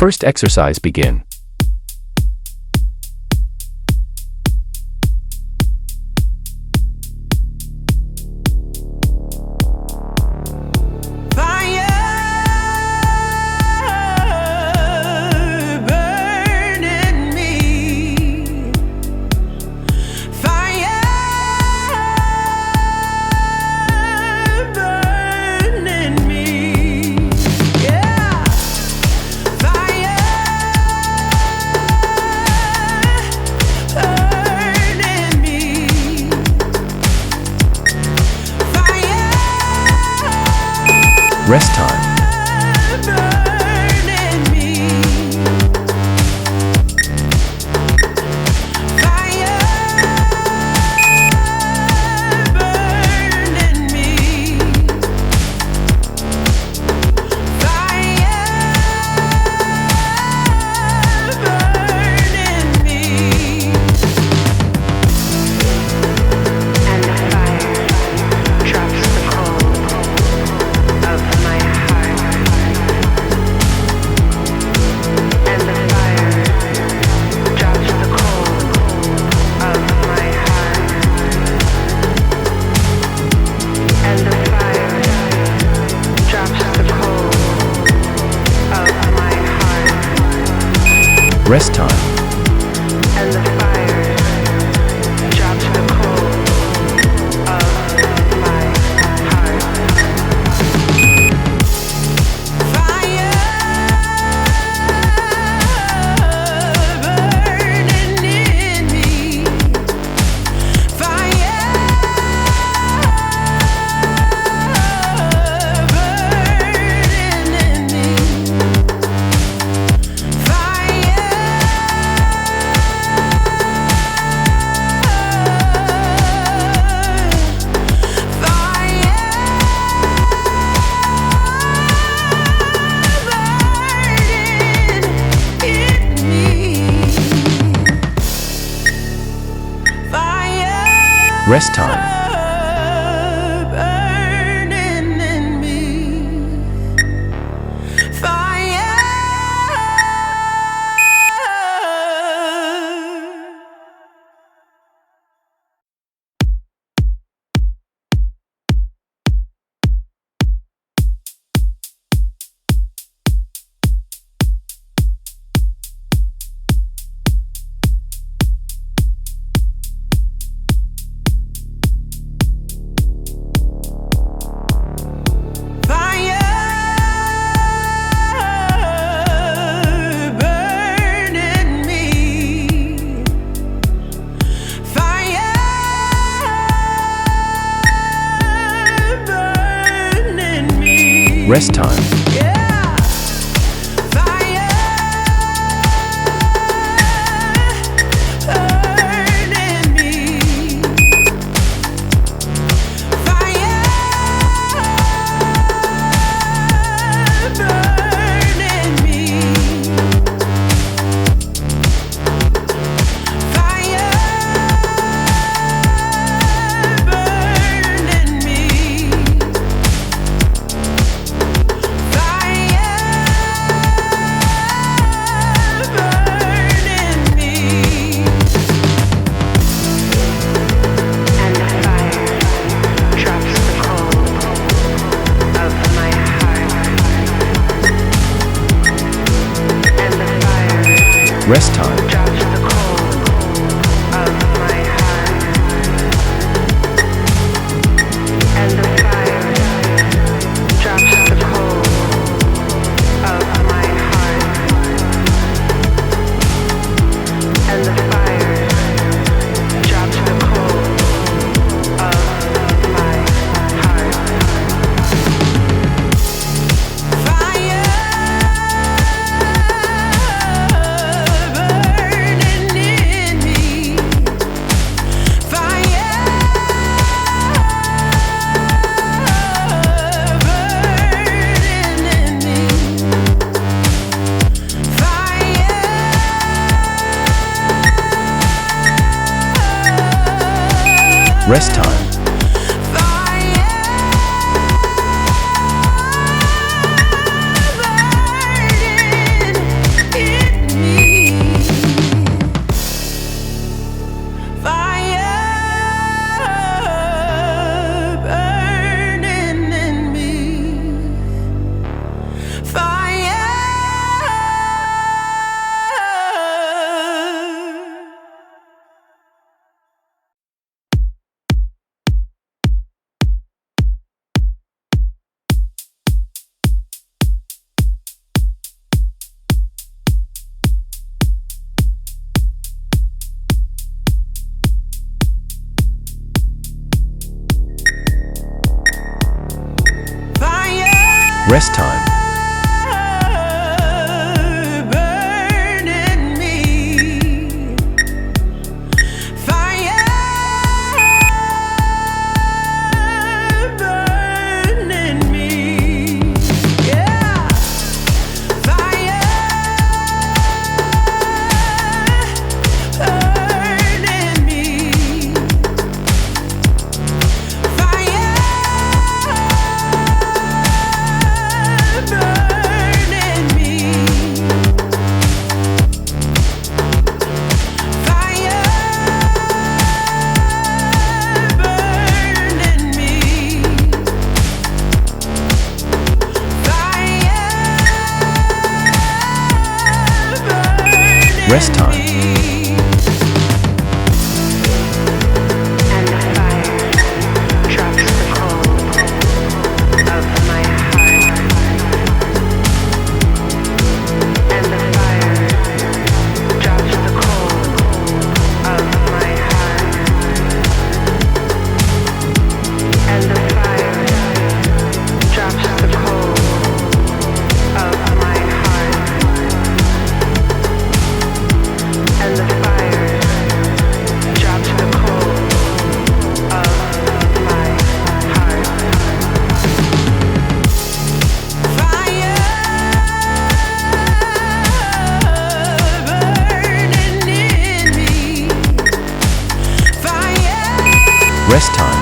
First exercise begin. Rest time. Rest time. And the fire drops the coal of my heart. Fire burning in me. Fire burning in me. Rest time. Burning in me. Fire. Rest time. Rest time. Rest time. Rest time. Burn in me. Fire burn in me. Yeah. Fire burn in me. Fire burn in me. Fire burn in me. Rest time. And the fire drops the cold of my heart. And the fire drops the cold of my heart. And the fire drops the cold of my heart. And the fire drops the cold of my heart. Fire burning in me. Fire Rest time.